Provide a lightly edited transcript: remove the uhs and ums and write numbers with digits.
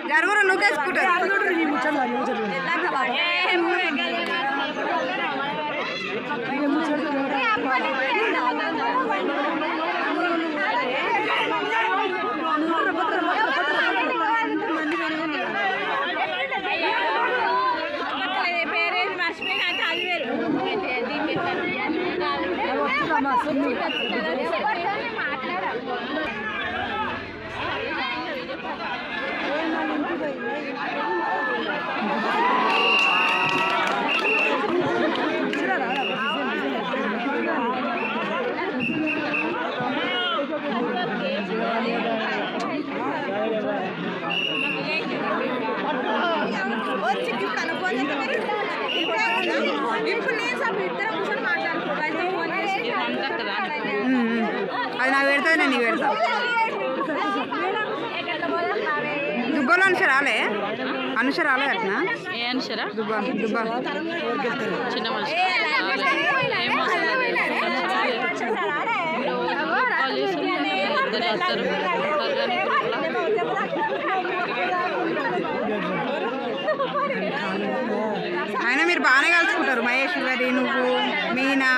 జరుగురు నూకేసుకుంటారు అది నాకు పెడతా నేను నీకు పెడతా దుబ్బలో అనుసరాలే అనుసరాలే అట్నా ఏ అనుసరా దుబ్బ దుబ్బ చిన్న మనిషి అయినా మీరు బాగానే కలుసుకుంటారు మహేష్ గారి నువ్వు మీనా